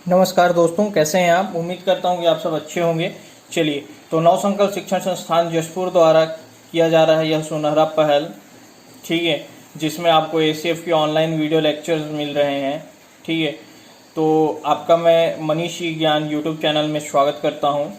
नमस्कार दोस्तों, कैसे हैं आप। उम्मीद करता हूं कि आप सब अच्छे होंगे। चलिए, तो नवसंकल्प शिक्षण संस्थान जशपुर द्वारा किया जा रहा है यह सुनहरा पहल, ठीक है, जिसमें आपको एसीएफ के ऑनलाइन वीडियो लेक्चर्स मिल रहे हैं। ठीक है, तो आपका मैं मनीष ज्ञान यूट्यूब चैनल में स्वागत करता हूं।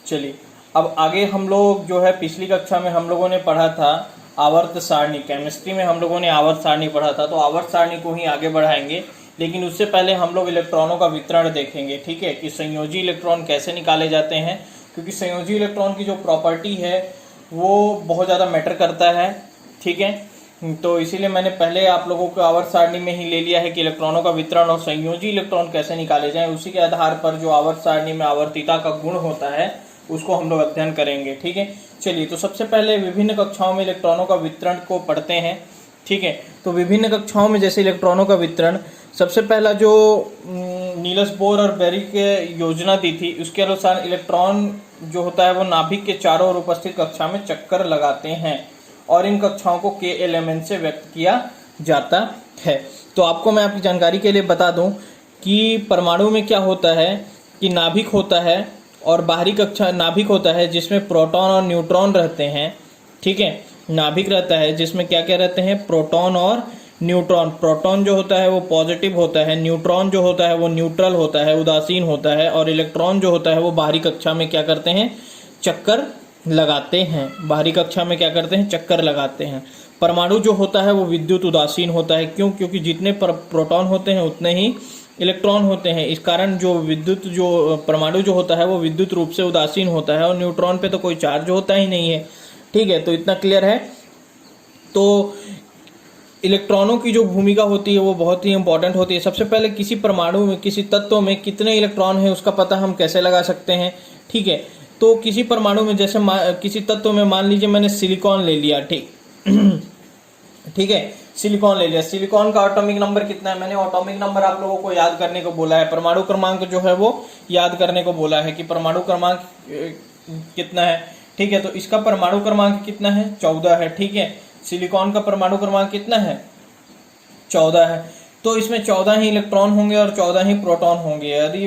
चलिए, अब आगे हम लोग जो है पिछली कक्षा में हम लोगों ने पढ़ा था आवर्त सारणी। केमिस्ट्री में हम लोगों ने आवर्त सारणी पढ़ा था, तो आवर्त सारणी को ही आगे बढ़ाएंगे। लेकिन उससे पहले हम लोग इलेक्ट्रॉनों का वितरण देखेंगे, ठीक है, कि संयोजी इलेक्ट्रॉन कैसे निकाले जाते हैं, क्योंकि संयोजी इलेक्ट्रॉन की जो प्रॉपर्टी है वो बहुत ज़्यादा मैटर करता है। ठीक है, तो इसीलिए मैंने पहले आप लोगों को आवर्त सारणी में ही ले लिया है कि इलेक्ट्रॉनों का वितरण और संयोजी इलेक्ट्रॉन कैसे निकाले जाएं। उसी के आधार पर जो आवर्त सारणी में आवर्तिता का गुण होता है उसको हम लोग अध्ययन करेंगे। ठीक है, चलिए, तो सबसे पहले विभिन्न कक्षाओं में इलेक्ट्रॉनों का वितरण को पढ़ते हैं। ठीक है, तो विभिन्न कक्षाओं में जैसे इलेक्ट्रॉनों का वितरण, सबसे पहला जो नील्स बोर और बेरी के योजना दी थी उसके अनुसार इलेक्ट्रॉन जो होता है वो नाभिक के चारों ओर उपस्थित कक्षा में चक्कर लगाते हैं और इन कक्षाओं को के एलिमेंट से व्यक्त किया जाता है। तो आपको मैं आपकी जानकारी के लिए बता दूं कि परमाणु में क्या होता है कि नाभिक होता है और बाहरी कक्षा नाभिक होता है जिसमें प्रोटॉन और न्यूट्रॉन रहते हैं। ठीक है, नाभिक रहता है जिसमें क्या क्या रहते हैं, प्रोटॉन और न्यूट्रॉन। प्रोटॉन जो होता है वो पॉजिटिव होता है, न्यूट्रॉन जो होता है वो न्यूट्रल होता है, उदासीन होता है, और इलेक्ट्रॉन जो होता है वो बाहरी कक्षा में क्या करते हैं, चक्कर लगाते हैं। बाहरी कक्षा में क्या करते हैं, चक्कर लगाते हैं। परमाणु जो होता है वो विद्युत उदासीन होता है। क्यों? क्योंकि जितने प्रोटॉन होते हैं उतने ही इलेक्ट्रॉन होते हैं। इस कारण जो परमाणु जो होता है वो विद्युत रूप से उदासीन होता है और न्यूट्रॉन पे तो कोई चार्ज होता ही नहीं है। ठीक है, तो इतना क्लियर है। तो इलेक्ट्रॉनों की जो भूमिका होती है वो बहुत ही इंपॉर्टेंट होती है। सबसे पहले किसी परमाणु में, किसी तत्व में कितने इलेक्ट्रॉन है उसका पता हम कैसे लगा सकते हैं। ठीक है, तो किसी परमाणु में जैसे किसी तत्व में मान लीजिए मैंने सिलिकॉन ले लिया। ठीक है, सिलिकॉन ले लिया। सिलिकॉन का एटॉमिक नंबर कितना है, मैंने एटॉमिक नंबर आप लोगों को याद करने को बोला है। परमाणु क्रमांक जो है वो याद करने को बोला है कि परमाणु क्रमांक कितना है। ठीक है, तो इसका परमाणु क्रमांक कितना है, 14 है। ठीक है, सिलिकॉन का परमाणु क्रमांक कितना है, 14 है। तो इसमें 14 ही इलेक्ट्रॉन होंगे और 14 ही प्रोटॉन होंगे। यदि ये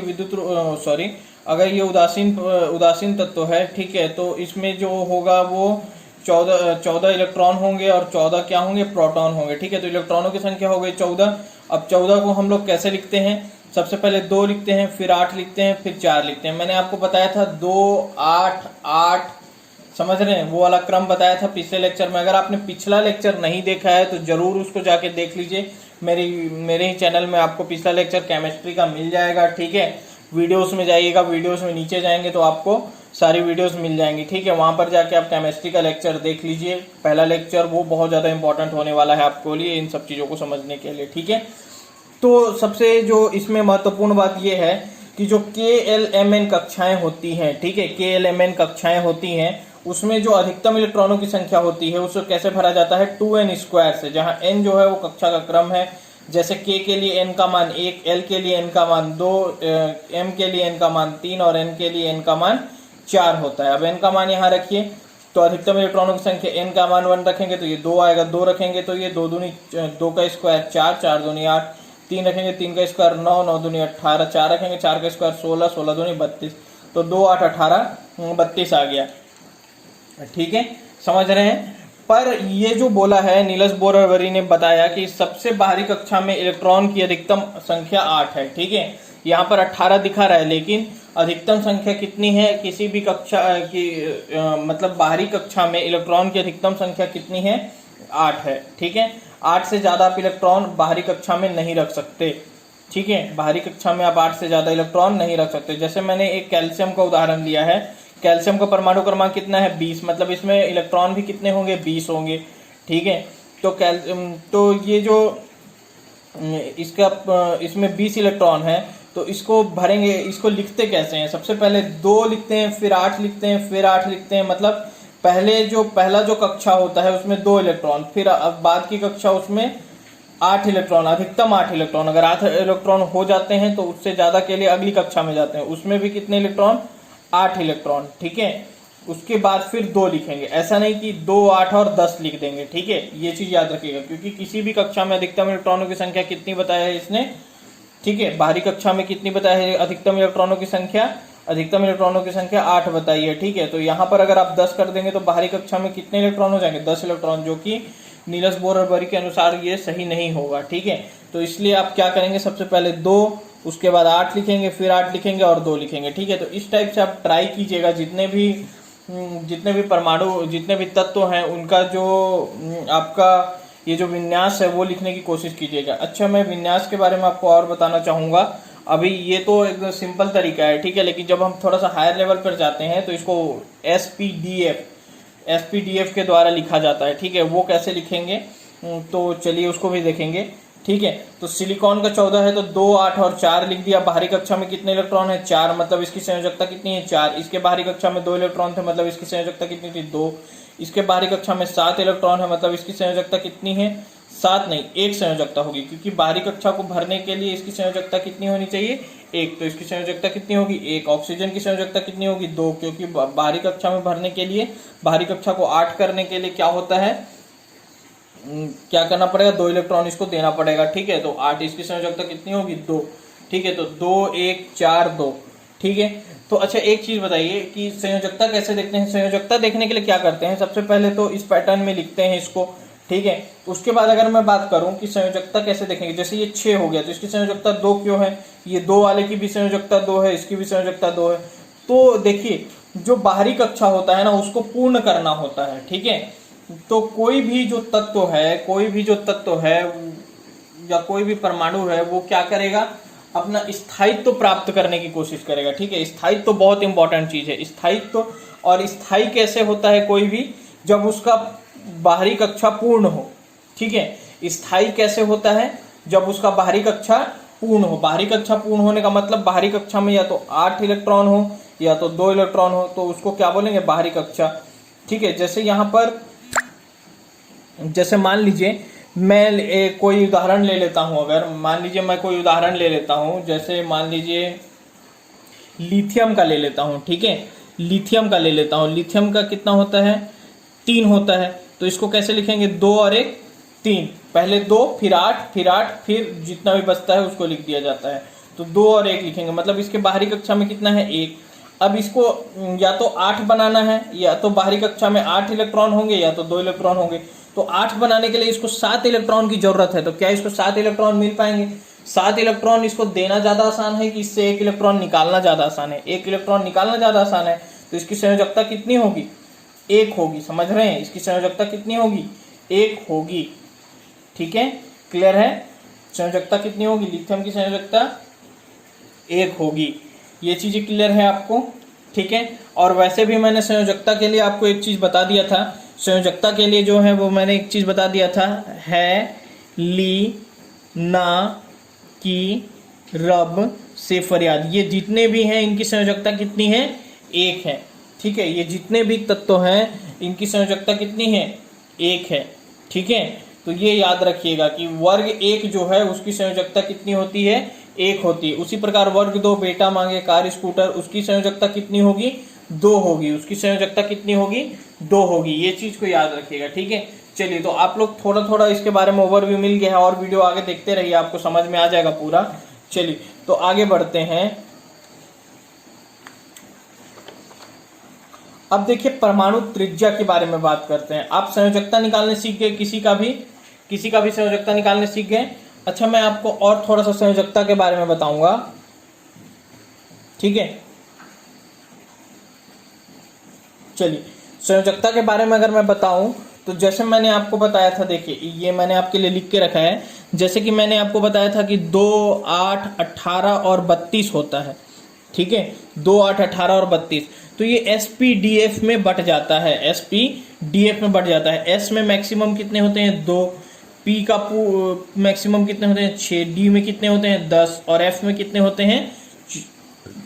अगर ये उदासीन तत्व है, ठीक है, तो इसमें जो होगा वो 14 इलेक्ट्रॉन होंगे और 14 क्या होंगे, प्रोटॉन होंगे। ठीक है, तो इलेक्ट्रॉनों की संख्या हो गई 14। अब 14 को हम लोग कैसे लिखते हैं, सबसे पहले 2 लिखते हैं, फिर 8 लिखते हैं, फिर 4 लिखते हैं। मैंने आपको बताया था 2 8 8, समझ रहे हैं, वो वाला क्रम बताया था पिछले लेक्चर में। अगर आपने पिछला लेक्चर नहीं देखा है तो जरूर उसको जाके देख लीजिए। मेरे ही चैनल में आपको पिछला लेक्चर केमिस्ट्री का मिल जाएगा। ठीक है, वीडियोस में जाइएगा, वीडियोस में नीचे जाएंगे तो आपको सारी वीडियोस मिल जाएंगी। ठीक है, वहां पर जाके आप केमिस्ट्री का लेक्चर देख लीजिए। पहला लेक्चर वो बहुत ज्यादा इंपॉर्टेंट होने वाला है आपको लिए इन सब चीजों को समझने के लिए। ठीक है, तो सबसे जो इसमें महत्वपूर्ण बात यह है कि जो KLMN कक्षाएं होती हैं, ठीक है, KLMN कक्षाएं होती हैं, उसमें जो अधिकतम इलेक्ट्रॉनों की संख्या होती है उसको कैसे भरा जाता है, 2n² से, जहां n जो है वो कक्षा का क्रम है। जैसे k के लिए n का मान 1, l के लिए n का मान 2, m के लिए n का मान 3 और n के लिए n का मान 4 होता है। अब n का मान यहाँ रखिए, तो अधिकतम इलेक्ट्रॉनों की संख्या, n का मान 1 रखेंगे तो ये 2 आएगा, 2 रखेंगे तो ये 2 दूनी 2 का स्क्वायर 4, 4 दूनी 8, 3 रखेंगे 3 का स्क्वायर 9, 9 दूनी 18, 4 रखेंगे 4 का स्क्वायर 16, 16 दूनी 32, तो 2 8 18 32 आ गया। ठीक है, समझ रहे हैं। पर ये जो बोला है नील्स बोर और बेरी ने बताया कि सबसे बाहरी कक्षा में इलेक्ट्रॉन की अधिकतम संख्या 8 है। ठीक है, यहाँ पर 18 दिखा रहा है, लेकिन अधिकतम संख्या कितनी है किसी भी कक्षा की, मतलब बाहरी कक्षा में इलेक्ट्रॉन की अधिकतम संख्या कितनी है, 8 है। ठीक है, 8 से ज्यादा आप इलेक्ट्रॉन बाहरी कक्षा में नहीं रख सकते। ठीक है, बाहरी कक्षा में आप 8 से ज्यादा इलेक्ट्रॉन नहीं रख सकते। जैसे मैंने एक कैल्शियम का उदाहरण लिया है, कैल्शियम का परमाणु क्रमांक कितना है, 20, मतलब इसमें इलेक्ट्रॉन भी कितने होंगे, 20 होंगे। ठीक है, तो ये जो इसमें 20 इलेक्ट्रॉन है, तो इसको भरेंगे, इसको लिखते कैसे हैं, सबसे पहले 2 लिखते हैं, फिर 8 लिखते हैं, फिर 8 लिखते हैं। मतलब पहला जो कक्षा होता है उसमें 2 इलेक्ट्रॉन, फिर अब बाद की कक्षा उसमें 8 इलेक्ट्रॉन, अधिकतम 8 इलेक्ट्रॉन। अगर 8 इलेक्ट्रॉन हो जाते हैं तो उससे ज्यादा के लिए अगली कक्षा में जाते हैं, उसमें भी कितने इलेक्ट्रॉन, 8 इलेक्ट्रॉन। ठीक है, उसके बाद फिर 2 लिखेंगे, ऐसा नहीं कि 2 8 और 10 लिख देंगे। ठीक है, ये चीज याद रखिएगा, क्योंकि किसी भी कक्षा में अधिकतम इलेक्ट्रॉनों की संख्या कितनी बताया है इसने, ठीक है, बाहरी कक्षा में कितनी बताई है अधिकतम इलेक्ट्रॉनों की संख्या? अधिकतम इलेक्ट्रॉनों की संख्या 8 बताई है। ठीक है, तो यहाँ पर अगर आप 10 कर देंगे तो बाहरी कक्षा में कितने इलेक्ट्रॉन हो जाएंगे? 10 इलेक्ट्रॉन, जो कि नील्स बोर और बरी के अनुसार ये सही नहीं होगा। ठीक है, तो इसलिए आप क्या करेंगे, सबसे पहले 2, उसके बाद 8 लिखेंगे, फिर 8 लिखेंगे और 2 लिखेंगे। ठीक है, तो इस टाइप से आप ट्राई कीजिएगा, जितने भी परमाणु, जितने भी तत्व हैं, उनका जो आपका ये जो विन्यास है वो लिखने की कोशिश कीजिएगा। अच्छा, मैं विन्यास के बारे में आपको और बताना चाहूँगा। अभी ये तो एक सिंपल तरीका है, ठीक है, लेकिन जब हम थोड़ा सा हायर लेवल पर जाते हैं तो इसको एसपीडीएफ के द्वारा लिखा जाता है। ठीक है, वो कैसे लिखेंगे तो चलिए उसको भी देखेंगे। ठीक है, तो सिलिकॉन का 14 है तो 2, 8 और 4 लिख दिया। बाहरी कक्षा में कितने इलेक्ट्रॉन है? 4, मतलब इसकी संयोजकता कितनी है? 4। इसके बाहरी कक्षा में 2 इलेक्ट्रॉन थे, मतलब इसकी संयोजकता कितनी थी? 2। इसके बाहरी कक्षा में 7 इलेक्ट्रॉन है, मतलब इसकी संयोजकता कितनी है? 7 नहीं, 1 संयोजकता होगी, क्योंकि बाहरी कक्षा को भरने के लिए इसकी संयोजकता कितनी होनी चाहिए? 1। तो इसकी संयोजकता कितनी होगी? 1। ऑक्सीजन की संयोजकता कितनी होगी? 2, क्योंकि बाहरी कक्षा में भरने के लिए, बाहरी कक्षा को 8 करने के लिए क्या होता है, क्या करना पड़ेगा? 2 इलेक्ट्रॉन इसको देना पड़ेगा। ठीक है, तो 8, इसकी संयोजकता कितनी होगी? 2। ठीक है, तो 2, 1, 4, 2। ठीक है, तो अच्छा एक चीज बताइए कि संयोजकता कैसे देखते हैं? संयोजकता देखने के लिए क्या करते हैं, सबसे पहले तो इस पैटर्न में लिखते हैं इसको। ठीक है, उसके बाद अगर मैं बात करूं कि संयोजकता कैसे देखेंगे, जैसे ये 6 हो गया तो इसकी संयोजकता 2 क्यों है? ये 2 वाले की भी संयोजकता 2 है, इसकी भी संयोजकता 2 है। तो देखिए, जो बाहरी कक्षा होता है ना, उसको पूर्ण करना होता है। ठीक है, तो कोई भी जो तत्व है या कोई भी परमाणु है, वो क्या करेगा? अपना स्थायित्व प्राप्त करने की कोशिश करेगा। ठीक है, स्थायित्व बहुत इंपॉर्टेंट चीज है। स्थायित्व, और स्थायी कैसे होता है कोई भी? जब उसका बाहरी कक्षा पूर्ण हो। ठीक है, स्थायी कैसे होता है? जब उसका बाहरी कक्षा पूर्ण हो। बाहरी कक्षा पूर्ण होने का मतलब बाहरी कक्षा में या तो 8 इलेक्ट्रॉन हो या तो 2 इलेक्ट्रॉन हो, तो उसको क्या बोलेंगे? बाहरी कक्षा। ठीक है, जैसे यहाँ पर, जैसे मान लीजिए मैं कोई उदाहरण ले लेता हूं। अगर मान लीजिए मैं कोई उदाहरण ले लेता हूं, जैसे मान लीजिए लिथियम का ले लेता हूं। ठीक है, लिथियम का ले लेता हूं। लिथियम का कितना होता है? 3 होता है। तो इसको कैसे लिखेंगे? 2 और 1, 3। पहले 2, फिर 8, फिर जितना भी बचता है उसको लिख दिया जाता है। तो 2 और 1 लिखेंगे, मतलब इसके बाहरी कक्षा में कितना है? 1। अब इसको या तो 8 बनाना है, या तो बाहरी कक्षा में 8 इलेक्ट्रॉन होंगे या तो 2 इलेक्ट्रॉन होंगे। तो 8 बनाने के लिए इसको 7 इलेक्ट्रॉन की जरूरत है। तो क्या इसको 7 इलेक्ट्रॉन मिल पाएंगे? 7 इलेक्ट्रॉन इसको देना ज्यादा आसान है कि इससे 1 इलेक्ट्रॉन निकालना ज्यादा आसान है? 1 इलेक्ट्रॉन निकालना ज्यादा आसान है। तो इसकी संयोजकता कितनी होगी? 1 होगी। समझ रहे हैं? इसकी संयोजकता कितनी होगी? 1 होगी। ठीक है, क्लियर है? संयोजकता कितनी होगी? लिथियम की संयोजकता 1 होगी। ये चीजें क्लियर है आपको? ठीक है, और वैसे भी मैंने संयोजकता के लिए आपको एक चीज बता दिया था। संयोजकता के लिए जो है वो मैंने एक चीज बता दिया था, है ली, ना, की, रब, से, फरियाद। ये जितने भी हैं इनकी संयोजकता कितनी है? 1 है। ठीक है, ये जितने भी तत्व हैं इनकी संयोजकता कितनी है? 1 है। ठीक है, तो ये याद रखिएगा कि वर्ग 1 जो है उसकी संयोजकता कितनी होती है? 1 होती है। उसी प्रकार वर्ग 2 बेटा मांगे कार स्कूटर, उसकी संयोजकता कितनी होगी? 2 होगी। उसकी संयोजकता कितनी होगी? 2 होगी। ये चीज को याद रखिएगा। ठीक है, चलिए, तो आप लोग थोड़ा थोड़ा इसके बारे में ओवरव्यू मिल गया है, और वीडियो आगे देखते रहिए, आपको समझ में आ जाएगा पूरा। चलिए, तो आगे बढ़ते हैं। अब देखिए, परमाणु त्रिज्या के बारे में बात करते हैं। आप संयोजकता निकालने सीख गए, किसी का भी संयोजकता निकालने सीख गए। अच्छा, मैं आपको और थोड़ा सा संयोजकता के बारे में बताऊंगा। ठीक है, चलिए, संयोजकता के बारे में अगर मैं बताऊं तो जैसे मैंने आपको बताया था, देखिए ये मैंने आपके लिए लिख के रखा है। जैसे कि मैंने आपको बताया था कि 2, 8, 18 और 32 होता है। ठीक है, 2, 8, 18 और 32। तो ये एसपीडीएफ में बट जाता है। एसपीडीएफ में बट जाता है। एस में मैक्सिमम कितने होते हैं? 2। पी का मैक्सिमम कितने होते हैं? 6। डी में कितने होते हैं? 10। और एफ में कितने होते हैं?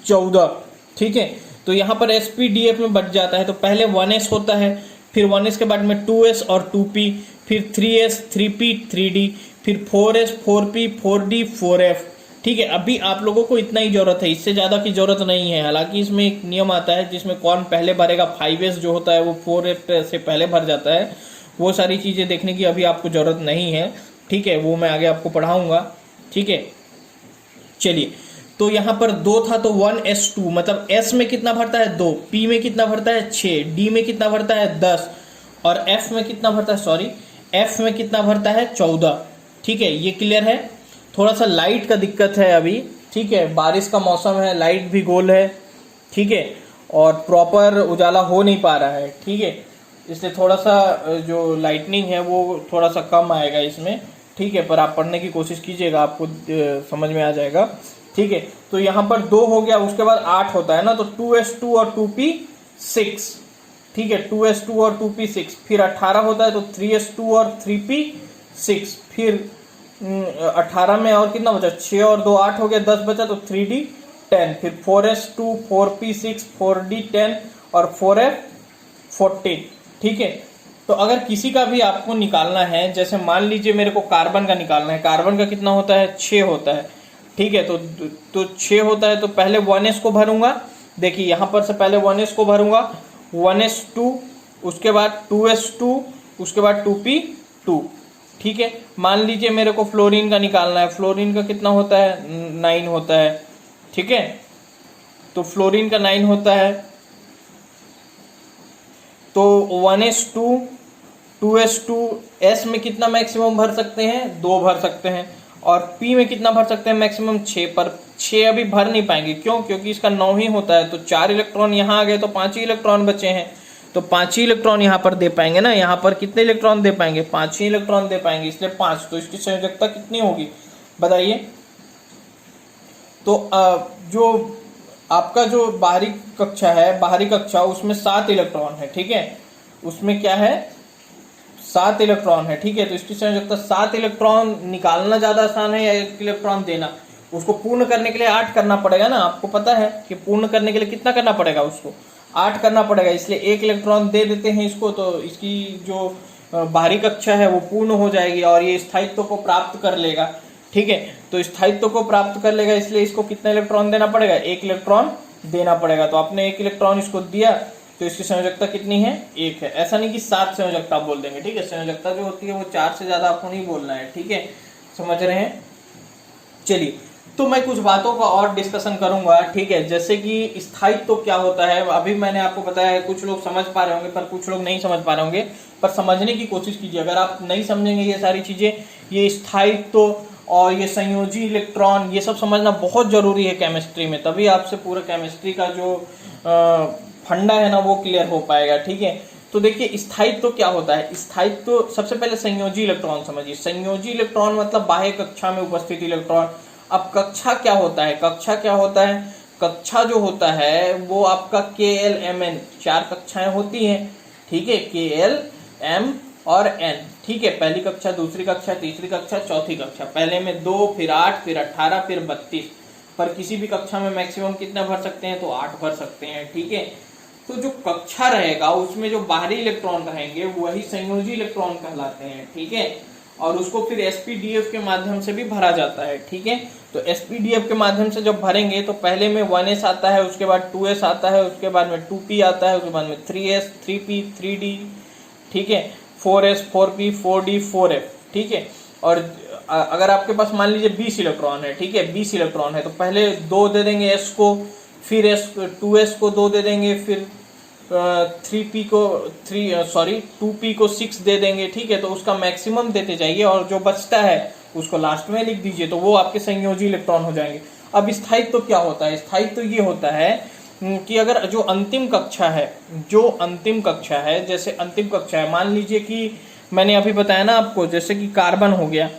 14। ठीक है, तो यहाँ पर एसपीडीएफ में बट जाता है। तो पहले 1s होता है, फिर 1s के बाद में 2s और 2p, फिर 3s, 3p, 3d, फिर 4s, 4p, 4d, 4f। ठीक है, अभी आप लोगों को इतना ही जरूरत है, इससे ज्यादा की जरूरत नहीं है। हालांकि इसमें एक नियम आता है जिसमें कौन पहले भरेगा। 5s जो होता है वो 4f से पहले भर जाता है। वो सारी चीजें देखने की अभी आपको जरूरत नहीं है। ठीक है, वो मैं आगे आपको पढ़ाऊंगा। ठीक है, चलिए, तो यहाँ पर 2 था तो 1s2, मतलब s में कितना भरता है 2, p में कितना भरता है 6, d में कितना भरता है 10, और f में कितना भरता है, सॉरी f में कितना भरता है 14। ठीक है, ये क्लियर है। थोड़ा सा लाइट का दिक्कत है अभी, ठीक है, बारिश का मौसम है, लाइट भी गोल है, ठीक है, और प्रॉपर उजाला हो नहीं पा रहा है, ठीक है, इसलिए थोड़ा सा जो लाइटनिंग है वो थोड़ा सा कम आएगा इसमें, ठीक है, पर आप पढ़ने की कोशिश कीजिएगा, आपको समझ में आ जाएगा, ठीक है। तो यहाँ पर 2 हो गया, उसके बाद 8 होता है ना, तो 2s2 और 2p 6, ठीक है, 2s2 और 2p 6, फिर 18 होता है तो 3s2 और 3p 6, फिर 18 में और कितना बचा, 6 और 2 8 हो गया, 10 बचा तो 3d 10, फिर 4s2 4p 6 4d 10 और 4f 14, ठीक है। तो अगर किसी का भी आपको निकालना है, जैसे मान लीजिए मेरे को कार्बन का निकालना है, कार्बन का कितना होता है 6 होता है, ठीक है, तो 6 होता है तो पहले 1s को भरूंगा, देखिए यहां पर से पहले 1s को भरूंगा, 1s2, उसके बाद 2s2, उसके बाद 2p2, ठीक है। मान लीजिए मेरे को फ्लोरीन का निकालना है, फ्लोरीन का कितना होता है 9 होता है, ठीक है, तो फ्लोरीन का 9 होता है, तो 1s2 2s2 s में कितना मैक्सिमम भर सकते हैं 2 भर सकते हैं, और p में कितना भर सकते हैं मैक्सिमम 6, पर 6 अभी भर नहीं पाएंगे, क्यों, क्योंकि इसका 9 ही होता है, तो 4 इलेक्ट्रॉन यहाँ आ गए तो 5 ही इलेक्ट्रॉन बचे हैं, तो 5 ही इलेक्ट्रॉन यहाँ पर दे पाएंगे ना, यहाँ पर कितने इलेक्ट्रॉन दे पाएंगे 5 ही इलेक्ट्रॉन दे पाएंगे, इसलिए 5, तो इसकी संयोजकता कितनी होगी बताइए। तो जो आपका जो बाहरी कक्षा उसमें 7 इलेक्ट्रॉन है, ठीक है, उसमें क्या है 7 इलेक्ट्रॉन है, ठीक है, तो इसकी संयोजकता 7 इलेक्ट्रॉन निकालना ज्यादा आसान है या 1 इलेक्ट्रॉन देना, उसको पूर्ण करने के लिए 8 करना पड़ेगा ना, आपको पता है कि पूर्ण करने के लिए कितना करना पड़ेगा, उसको 8 करना पड़ेगा, इसलिए 1 इलेक्ट्रॉन दे देते हैं इसको, तो इसकी जो बाहरी कक्षा है वो पूर्ण हो जाएगी और ये स्थायित्व को प्राप्त कर लेगा, ठीक है, तो स्थायित्व को प्राप्त कर लेगा, इसलिए इसको कितना इलेक्ट्रॉन देना पड़ेगा 1 इलेक्ट्रॉन देना पड़ेगा, तो आपने 1 इलेक्ट्रॉन इसको दिया, तो इसकी संयोजकता कितनी है 1 है, ऐसा नहीं कि 7 संयोजकता आप बोल देंगे, ठीक है, संयोजकता जो होती है वो 4 से ज्यादा आपको नहीं बोलना है, ठीक है, समझ रहे हैं। चलिए, तो मैं कुछ बातों का और डिस्कशन करूंगा, ठीक है, जैसे कि स्थायित्व क्या होता है, अभी मैंने आपको बताया है, कुछ लोग समझ पा रहे होंगे पर कुछ लोग नहीं समझ पा रहे होंगे, पर समझने की कोशिश कीजिए, अगर आप नहीं समझेंगे ये सारी चीजें, ये स्थायित्व और ये संयोजी इलेक्ट्रॉन, ये सब समझना बहुत जरूरी है केमिस्ट्री में, तभी आपसे पूरा केमिस्ट्री का जो फंडा है ना वो क्लियर हो पाएगा, ठीक है। तो देखिए स्थायित्व क्या होता है, स्थायित्व सबसे पहले संयोजी इलेक्ट्रॉन समझिए, संयोजी इलेक्ट्रॉन मतलब बाह्य कक्षा में उपस्थित इलेक्ट्रॉन। अब कक्षा क्या होता है, कक्षा क्या होता है, कक्षा जो होता है वो आपका KLMN 4 कक्षाएं होती हैं, ठीक है, KLM और N, ठीक है, पहली कक्षा, दूसरी कक्षा, तीसरी कक्षा, चौथी कक्षा, पहले में 2, फिर 8, फिर 18, फिर 32, पर किसी भी कक्षा में मैक्सिमम कितना भर सकते हैं तो 8 भर सकते हैं, ठीक है। तो जो कक्षा रहेगा उसमें जो बाहरी इलेक्ट्रॉन रहेंगे वही संयोजी इलेक्ट्रॉन कहलाते हैं, ठीक है, और उसको फिर SPDF के माध्यम से भी भरा जाता है, ठीक है। तो SPDF के माध्यम से जब भरेंगे तो पहले में 1s आता है, उसके बाद 2s आता है, उसके बाद में 2p आता है, उसके बाद में 3s 3p 3d, ठीक है, 4s 4p 4d 4f, ठीक है। और अगर आपके पास मान लीजिए 20 इलेक्ट्रॉन है, ठीक है, 20 इलेक्ट्रॉन है, तो पहले 2 दे देंगे s को, फिर 2s को 2 दे देंगे, फिर 2p को 6 दे देंगे, ठीक है, तो उसका मैक्सिमम देते जाइए और जो बचता है उसको लास्ट में लिख दीजिए, तो वो आपके संयोजी इलेक्ट्रॉन हो जाएंगे। अब स्थायित्व तो क्या होता है, स्थायित्व तो ये होता है कि अगर जो अंतिम कक्षा है, जैसे अंतिम कक्षा है, मान लीजिए कि मैंने अभी बताया ना आपको, जैसे कि कार्बन हो गया,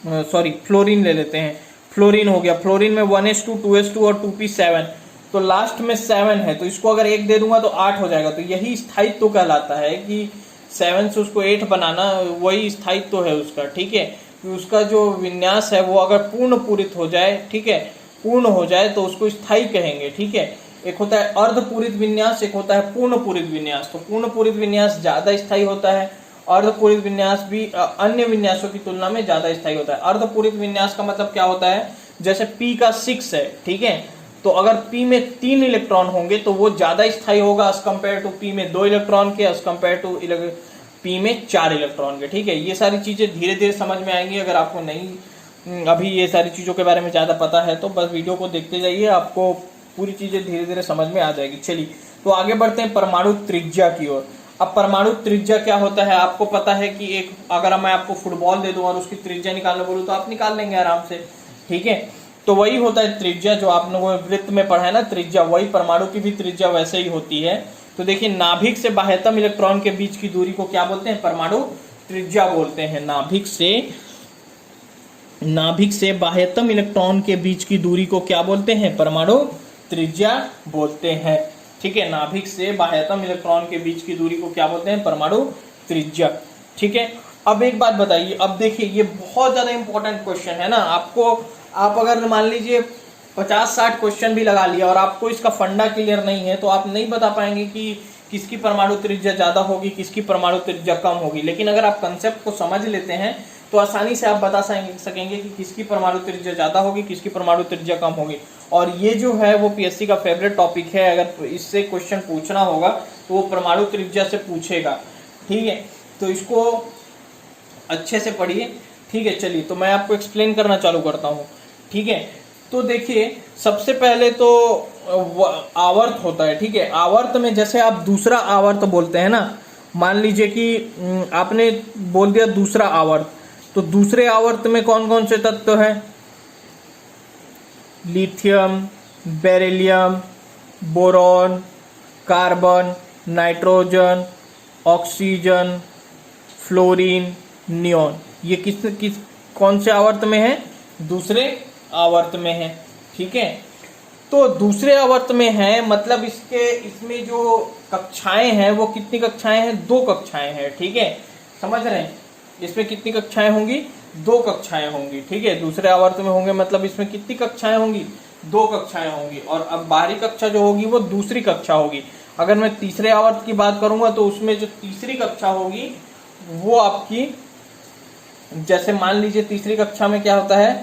फ्लोरीन ले लेते हैं, फ्लोरीन हो गया, फ्लोरीन में 1s2 2s2 और 2p 7, तो लास्ट में 7 है, तो इसको अगर 1 दे दूंगा तो 8 हो जाएगा, तो यही स्थायित्व कहलाता है कि 7 से उसको 8 बनाना, वही स्थायित्व है उसका, ठीक है, कि उसका जो विन्यास है वो अगर पूर्ण पूरित हो जाए, ठीक है, पूर्ण हो जाए तो उसको स्थायी कहेंगे, ठीक है। एक होता है अर्धपूरित विन्यास, एक होता है पूर्ण पूरित विन्यास, तो पूर्ण पूरित विन्यास ज्यादा स्थायी होता है, अर्धपूरित विन्यास भी अन्य विन्यासों की तुलना में ज्यादा स्थायी होता है। अर्धपूरित विन्यास का मतलब क्या होता है, जैसे P का 6 है, ठीक है, तो अगर P में 3 इलेक्ट्रॉन होंगे तो वो ज्यादा स्थायी होगा एज कम्पेयर टू P में 2 इलेक्ट्रॉन के, एज कम्पेयर टू P में 4 इलेक्ट्रॉन के, ठीक है। ये सारी चीजें धीरे धीरे समझ में आएंगी, अगर आपको नहीं अभी ये सारी चीज़ों के बारे में ज़्यादा पता है, तो बस वीडियो को देखते जाइए, आपको पूरी चीज़ें धीरे धीरे समझ में आ जाएगी। चलिए तो आगे बढ़ते हैं परमाणु त्रिज्या की ओर। अब परमाणु त्रिज्या क्या होता है, आपको पता है कि एक अगर मैं आपको फुटबॉल दे दूं और उसकी त्रिज्या निकालने बोलूं तो आप निकाल लेंगे आराम से, ठीक है। तो वही होता है त्रिज्या, जो आप लोगों ने वृत्त में पढ़ा है ना त्रिज्या, वही परमाणु की भी त्रिज्या वैसे ही होती है। तो देखिए नाभिक से बाह्यतम इलेक्ट्रॉन के बीच की दूरी को क्या बोलते हैं, परमाणु त्रिज्या बोलते हैं। नाभिक से बाह्यतम इलेक्ट्रॉन के बीच की दूरी को क्या बोलते हैं, परमाणु त्रिज्या बोलते हैं, ठीक है। नाभिक से बाह्यतम इलेक्ट्रॉन के बीच की दूरी को क्या बोलते हैं, परमाणु त्रिज्या, ठीक है। अब एक बात बताइए, अब देखिए ये बहुत ज्यादा इंपॉर्टेंट क्वेश्चन है ना, आपको आप अगर मान लीजिए 50-60 क्वेश्चन भी लगा लिया और आपको इसका फंडा क्लियर नहीं है तो आप नहीं बता पाएंगे कि किसकी परमाणु त्रिज्या ज्यादा होगी, किसकी परमाणु त्रिज्या कम होगी। लेकिन अगर आप कंसेप्ट को समझ लेते हैं तो आसानी से आप बता सकेंगे कि किसकी परमाणु त्रिज्या ज्यादा होगी, किसकी परमाणु त्रिज्या कम होगी। और ये जो है वो पीएससी का फेवरेट टॉपिक है, अगर इससे क्वेश्चन पूछना होगा तो वो परमाणु त्रिज्या से पूछेगा, ठीक है। तो इसको अच्छे से पढ़िए, ठीक है। चलिए तो मैं आपको एक्सप्लेन करना चालू करता हूँ, ठीक है। तो देखिए सबसे पहले तो आवर्त होता है, ठीक है। आवर्त में जैसे आप दूसरा आवर्त बोलते हैं ना, मान लीजिए कि आपने बोल दिया दूसरा आवर्त, तो दूसरे आवर्त में कौन कौन से तत्व हैं, lithium, beryllium, boron, carbon, nitrogen, oxygen, fluorine, neon, ये किस कौन से आवर्त में है, दूसरे आवर्त में है, ठीक है। तो दूसरे आवर्त में है मतलब इसमें जो कक्षाएं हैं वो कितनी कक्षाएं हैं, 2 कक्षाएं हैं, ठीक है। समझ रहे हैं, इसमें कितनी कक्षाएं होंगी, 2 कक्षाएं होंगी, ठीक है। दूसरे आवर्त में होंगे मतलब इसमें कितनी कक्षाएं होंगी, 2 कक्षाएं होंगी। और अब बाहरी कक्षा जो होगी वो दूसरी कक्षा होगी। अगर मैं तीसरे आवर्त की बात करूंगा तो उसमें जो तीसरी कक्षा होगी वो आपकी, जैसे मान लीजिए तीसरी कक्षा में क्या होता है,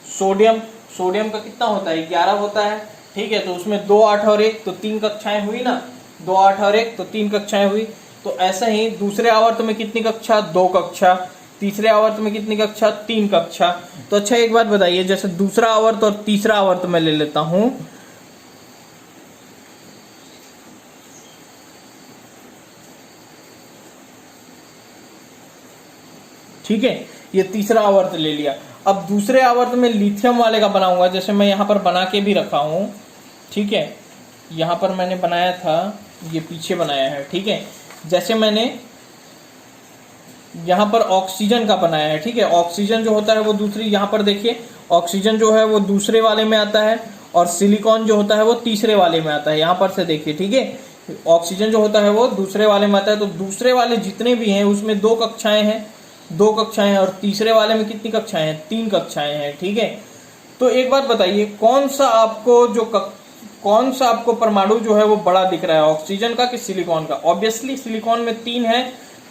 सोडियम का कितना होता है, 11 होता है, ठीक है। तो उसमें 2, 8 और 1 तो 3 कक्षाएं हुई ना, 2, 8 और 1 तो 3 कक्षाएं हुई। तो ऐसा ही दूसरे आवर्त में कितनी कक्षा, 2 कक्षा, तीसरे आवर्त में कितनी कक्षा, 3 कक्षा। तो अच्छा एक बात बताइए, जैसे दूसरा आवर्त और तीसरा आवर्त में ले लेता हूं, ठीक है, ये तीसरा आवर्त ले लिया। अब दूसरे आवर्त में लिथियम वाले का बनाऊंगा, जैसे मैं यहां पर बना के भी रखा हूं, ठीक है। यहां पर मैंने बनाया था, ये पीछे बनाया है, ठीक है। जैसे मैंने यहां पर ऑक्सीजन का बनाया है, ठीक है। ऑक्सीजन जो होता है वो दूसरी, यहां पर देखिए ऑक्सीजन जो है वो दूसरे वाले में आता है और सिलिकॉन जो होता है वो तीसरे वाले में आता है। यहां पर से देखिए, ठीक है, ऑक्सीजन जो होता है वो दूसरे वाले में आता है। तो दूसरे वाले जितने भी हैं उसमें 2 कक्षाएं हैं, 2 कक्षाएं हैं, और तीसरे वाले में कितनी कक्षाएं हैं, 3 कक्षाएं हैं, ठीक है। तो एक बात बताइए, कौन सा आपको परमाणु जो है वो बड़ा दिख रहा है, ऑक्सीजन का कि सिलिकॉन का? ऑब्वियसली सिलिकॉन में 3 है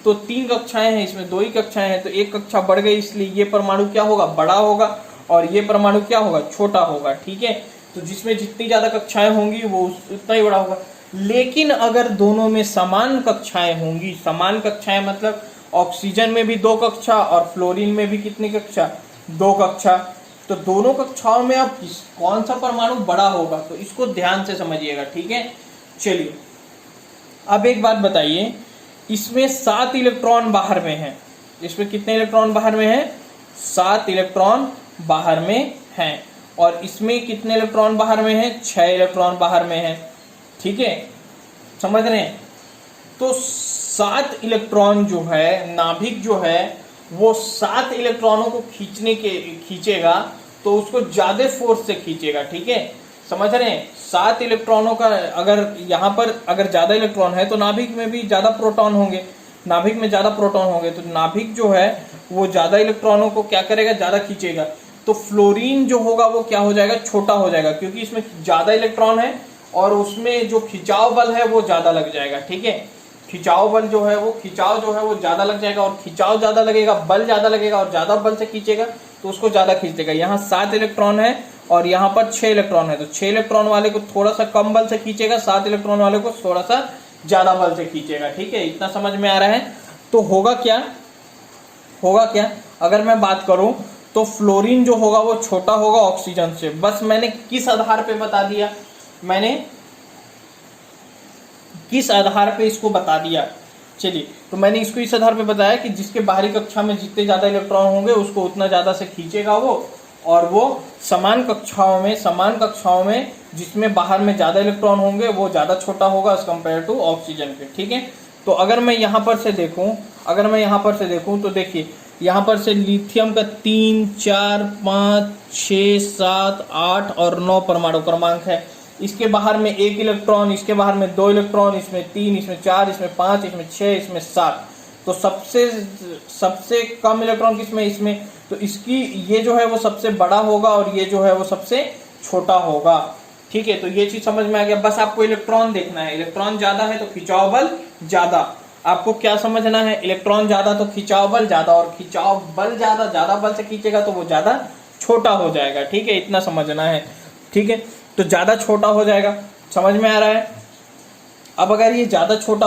तो 3 कक्षाएं हैं, इसमें 2 ही कक्षाएं हैं, तो 1 कक्षा बढ़ गई, इसलिए ये परमाणु क्या होगा, बड़ा होगा, और ये परमाणु क्या होगा, छोटा होगा, ठीक है। तो जिसमें जितनी ज्यादा कक्षाएं होंगी वो उतना ही बड़ा होगा। लेकिन अगर दोनों में समान कक्षाएं होंगी, समान कक्षाएं मतलब ऑक्सीजन में भी 2 कक्षा और फ्लोरीन में भी कितनी कक्षा, 2 कक्षा, तो दोनों कक्षाओं में अब कौन सा परमाणु बड़ा होगा, तो इसको ध्यान से समझिएगा, ठीक है। चलिए अब एक बात बताइए, इसमें 7 इलेक्ट्रॉन बाहर में है, इसमें कितने इलेक्ट्रॉन बाहर में है, 7 इलेक्ट्रॉन बाहर में हैं, और इसमें कितने इलेक्ट्रॉन बाहर में है, 6 इलेक्ट्रॉन बाहर में है, ठीक है। समझ रहे हैं, तो 7 इलेक्ट्रॉन जो है, नाभिक जो है वो 7 इलेक्ट्रॉनों को खींचेगा तो उसको ज्यादा फोर्स से खींचेगा, ठीक है। समझ रहे हैं, 7 इलेक्ट्रॉनों का अगर यहाँ पर अगर ज्यादा इलेक्ट्रॉन है तो नाभिक में भी ज्यादा प्रोटॉन होंगे, नाभिक में ज्यादा प्रोटॉन होंगे, तो नाभिक जो है वो ज्यादा इलेक्ट्रॉनों को क्या करेगा, ज्यादा खींचेगा। तो फ्लोरीन जो होगा वो क्या हो जाएगा, छोटा हो जाएगा, क्योंकि इसमें ज्यादा इलेक्ट्रॉन है और उसमें जो खिंचाव बल है वो ज्यादा लग जाएगा, ठीक है। खिंचाव बल जो है वो ज्यादा लग जाएगा, और खिंचाव ज्यादा लगेगा, बल ज्यादा लगेगा, और ज्यादा बल से खींचेगा तो उसको ज्यादा खींच देगा। यहाँ 7 इलेक्ट्रॉन है और यहाँ पर 6 इलेक्ट्रॉन है, तो 6 इलेक्ट्रॉन वाले को थोड़ा सा कम बल से खींचेगा, 7 इलेक्ट्रॉन वाले को थोड़ा सा ज्यादा बल से खींचेगा, ठीक है। इतना समझ में आ रहा है। तो होगा क्या, अगर मैं बात करूं तो फ्लोरीन जो होगा वो छोटा होगा ऑक्सीजन से। बस मैंने किस आधार पे बता दिया, मैंने किस आधार पे इसको बता दिया। चलिए, तो मैंने इसको इस आधार पे बताया कि जिसके बाहरी कक्षा में जितने ज्यादा इलेक्ट्रॉन होंगे उसको उतना ज्यादा से खींचेगा वो, और वो समान कक्षाओं में जिसमें बाहर में ज्यादा इलेक्ट्रॉन होंगे वो ज्यादा छोटा होगा एज कंपेयर टू ऑक्सीजन के। ठीक है, तो अगर मैं यहाँ पर से देखूं तो देखिए यहाँ पर से लिथियम का 3, 4, 5, 6, 7, 8 और 9 परमाणु क्रमांक है। इसके बाहर में 1 इलेक्ट्रॉन, इसके बाहर में 2 इलेक्ट्रॉन, इसमें 3, इसमें 4, इसमें 5, इसमें 6, इसमें 7। तो सबसे कम इलेक्ट्रॉन किसमें, इसमें। तो इसकी ये जो है वो सबसे बड़ा होगा और ये जो है वो सबसे छोटा होगा। ठीक है, तो ये चीज समझ में आ गया। बस आपको इलेक्ट्रॉन देखना है, इलेक्ट्रॉन ज्यादा है तो खिंचाव बल ज्यादा। आपको क्या समझना है, इलेक्ट्रॉन ज्यादा तो खिंचाव बल ज्यादा, और खिंचाव बल ज्यादा बल से खींचेगा तो वो ज्यादा छोटा हो जाएगा। ठीक है, इतना समझना है। ठीक है, तो ज्यादा छोटा हो जाएगा, समझ में आ रहा है। अब अगर ये ज्यादा छोटा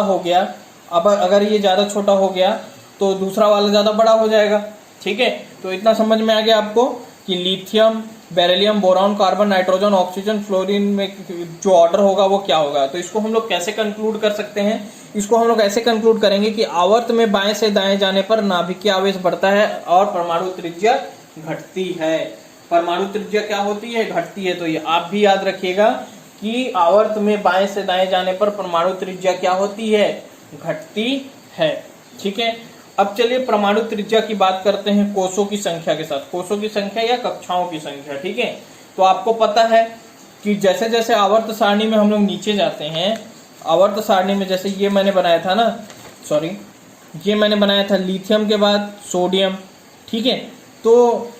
हो गया तो दूसरा वाला ज्यादा बड़ा हो जाएगा। ठीक है, तो इतना समझ में आ गया आपको कि lithium, beryllium, boron, carbon, nitrogen, oxygen, fluorine में जो ऑर्डर होगा वो क्या होगा। तो इसको हम लोग कैसे कंक्लूड कर सकते हैं, इसको हम लोग ऐसे कंक्लूड करेंगे कि आवर्त में बाएं से दाएं जाने पर नाभिकीय आवेश बढ़ता है और परमाणु त्रिज्या घटती है। परमाणु त्रिज्या क्या होती है, घटती है। तो ये आप भी याद रखिएगा कि आवर्त में बाएं से दाएं जाने पर परमाणु त्रिज्या क्या होती है, घटती है। ठीक है, अब चलिए परमाणु त्रिज्या की बात करते हैं कोषों की संख्या के साथ, कोषों की संख्या या कक्षाओं की संख्या। ठीक है, तो आपको पता है कि जैसे जैसे आवर्त सारणी में हम लोग नीचे जाते हैं, आवर्त सारणी में जैसे ये मैंने बनाया था लिथियम के बाद सोडियम। ठीक है, तो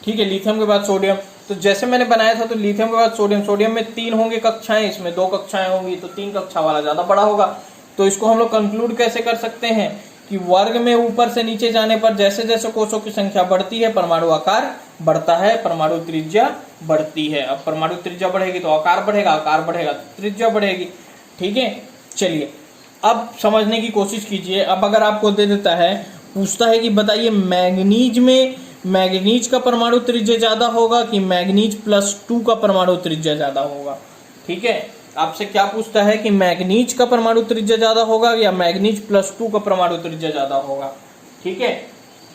लिथियम के बाद सोडियम। तो जैसे मैंने बनाया था तो लिथियम के बाद सोडियम में 3 होंगे कक्षाएं, इसमें 2 कक्षाएं होंगी, तो 3 कक्षा वाला ज्यादा बड़ा होगा। तो इसको हम लोग कंक्लूड कैसे कर सकते हैं कि वर्ग में ऊपर से नीचे जाने पर जैसे जैसे कोषों की संख्या बढ़ती है परमाणु आकार बढ़ता है, परमाणु त्रिज्या बढ़ती है। अब परमाणु त्रिज्या बढ़ेगी तो आकार बढ़ेगा, आकार बढ़ेगा तो त्रिज्या बढ़ेगी। ठीक है, चलिए अब समझने की कोशिश कीजिए। अब अगर आपको दे देता है, पूछता है कि बताइए मैग्नीज का परमाणु त्रिज्या ज्यादा होगा कि मैग्नीज +2 का परमाणु त्रिज्या ज्यादा होगा। ठीक है, आपसे क्या पूछता है कि मैग्नीज का परमाणु त्रिज्या ज्यादा होगा या मैग्नीज +2 का परमाणु त्रिज्या ज्यादा होगा। ठीक है,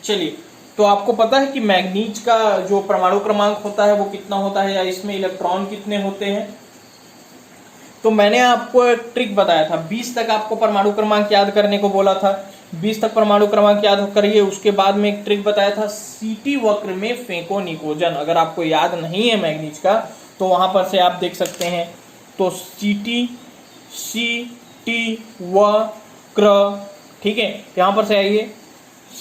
चलिए, तो आपको पता है कि मैग्नीज का जो परमाणु क्रमांक होता है वो कितना होता है या इसमें इलेक्ट्रॉन कितने होते हैं। तो मैंने आपको एक ट्रिक बताया था, 20 तक आपको परमाणु क्रमांक याद करने को बोला था। 20 तक परमाणु क्रमांक याद करिए। उसके बाद में एक ट्रिक बताया था, सीटी वक्र में फेंको निकोजन। अगर आपको याद नहीं है मैग्नीज का तो वहां पर से आप देख सकते हैं। तो सीटी वक्र, ठीक है, यहां पर से आइए,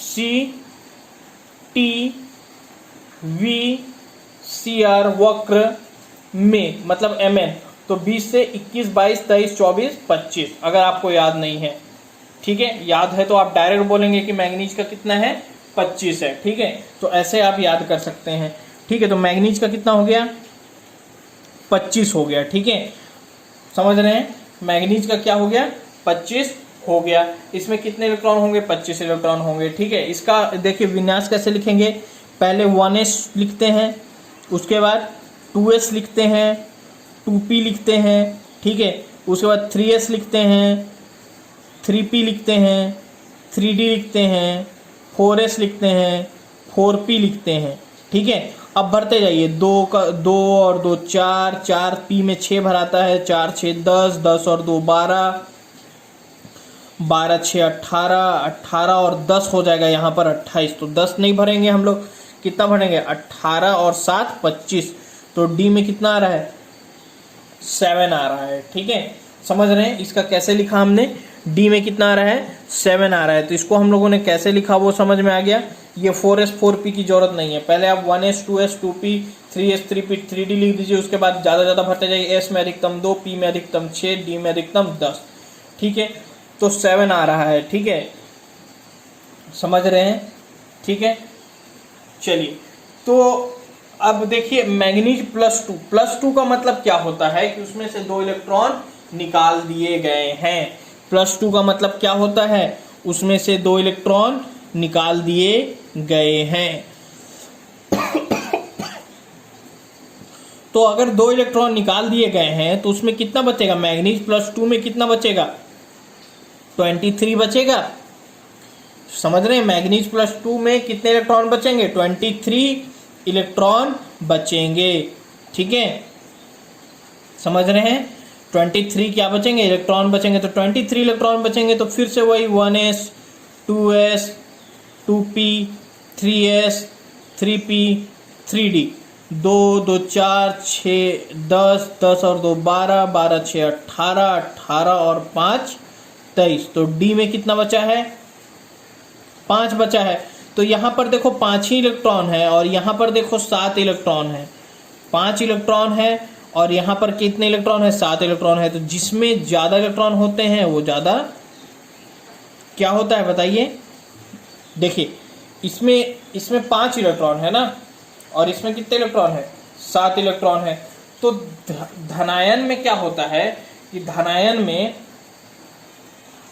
CTVCR वक्र में मतलब MN। तो 20 से 21, 22, 23, 24, 25 अगर आपको याद नहीं है। ठीक है, याद है तो आप डायरेक्ट बोलेंगे कि मैग्नीज का कितना है, 25 है। ठीक है, तो ऐसे आप याद कर सकते हैं। ठीक है, तो मैग्नीज का कितना हो गया, 25 हो गया। ठीक है, समझ रहे हैं, मैग्नीज का क्या हो गया, 25 हो गया। इसमें कितने इलेक्ट्रॉन होंगे, 25 इलेक्ट्रॉन होंगे। ठीक है, इसका देखिए विन्यास कैसे लिखेंगे, पहले 1s लिखते हैं, उसके बाद 2s लिखते हैं, 2p लिखते हैं। ठीक है, उसके बाद 3s लिखते हैं, 3p लिखते हैं, 3d लिखते हैं, 4s लिखते हैं, 4p लिखते हैं। ठीक है, अब भरते जाइए, 2 और 2 4, 4p में 6 भराता है, 4 6 10, 10 और 2 12, 12 6 18, 18 और 10 हो जाएगा यहाँ पर 28। तो 10 नहीं भरेंगे हम लोग, कितना भरेंगे, 18 और 7 25। तो डी में कितना आ रहा है, 7 आ रहा है। ठीक है, समझ रहे हैं, इसका कैसे लिखा हमने, डी में कितना आ रहा है, 7 आ रहा है। तो इसको हम लोगों ने कैसे लिखा वो समझ में आ गया। ये 4s 4p की जरूरत नहीं है, पहले आप 1s 2s 2p 3s 3p 3d लिख दीजिए। उसके बाद ज्यादा ज्यादा भरते जाइए, s में अधिकतम 2, p में अधिकतम 6, d में अधिकतम 10। ठीक है, तो 7 आ रहा है। ठीक है, समझ रहे हैं। ठीक है, चलिए, तो अब देखिए मैग्नीज +2 का मतलब क्या होता है कि उसमें से 2 इलेक्ट्रॉन निकाल दिए गए हैं। +2 का मतलब क्या होता है, उसमें से 2 इलेक्ट्रॉन निकाल दिए गए हैं। तो अगर 2 इलेक्ट्रॉन निकाल दिए गए हैं तो उसमें कितना बचेगा, मैग्नीज +2 में कितना बचेगा, 23 बचेगा। समझ रहे हैं, मैग्नीज +2 में कितने इलेक्ट्रॉन बचेंगे, 23 इलेक्ट्रॉन बचेंगे। ठीक है, समझ रहे हैं, 23 क्या बचेंगे, इलेक्ट्रॉन बचेंगे। तो 23 इलेक्ट्रॉन बचेंगे तो फिर से वही 1s 2s 2p 3s 3p 3d, 2 2 4 6 10 10 और 2 12 12 6 18 18 और 5 23। तो डी में कितना बचा है, 5 बचा है। तो यहाँ पर देखो 5 ही इलेक्ट्रॉन है और यहाँ पर देखो 7 इलेक्ट्रॉन है। 5 इलेक्ट्रॉन है और यहाँ पर कितने इलेक्ट्रॉन है, 7 इलेक्ट्रॉन है। तो जिसमें ज़्यादा इलेक्ट्रॉन होते हैं वो ज़्यादा क्या होता है बताइए। देखिए इसमें 5 इलेक्ट्रॉन है ना, और इसमें कितने इलेक्ट्रॉन है, 7 इलेक्ट्रॉन है। तो धनायन में क्या होता है कि धनायन में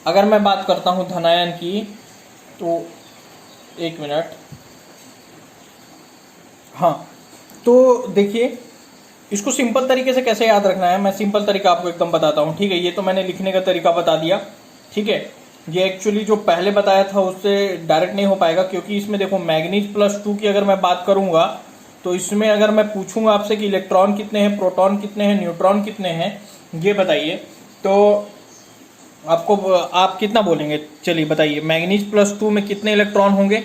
अगर मैं बात करता हूं धनायन की, तो एक मिनट, हाँ, तो देखिए इसको सिंपल तरीके से कैसे याद रखना है, मैं सिंपल तरीका आपको एकदम बताता हूँ। ठीक है, ये तो मैंने लिखने का तरीका बता दिया। ठीक है, ये एक्चुअली जो पहले बताया था उससे डायरेक्ट नहीं हो पाएगा, क्योंकि इसमें देखो मैग्नीज +2 की अगर मैं बात करूंगा तो इसमें अगर मैं पूछूंगा आपसे कि इलेक्ट्रॉन कितने हैं, प्रोटॉन कितने हैं, न्यूट्रॉन कितने हैं, ये बताइए, तो आपको आप कितना बोलेंगे, चलिए बताइए, मैग्नीज +2 में कितने इलेक्ट्रॉन होंगे।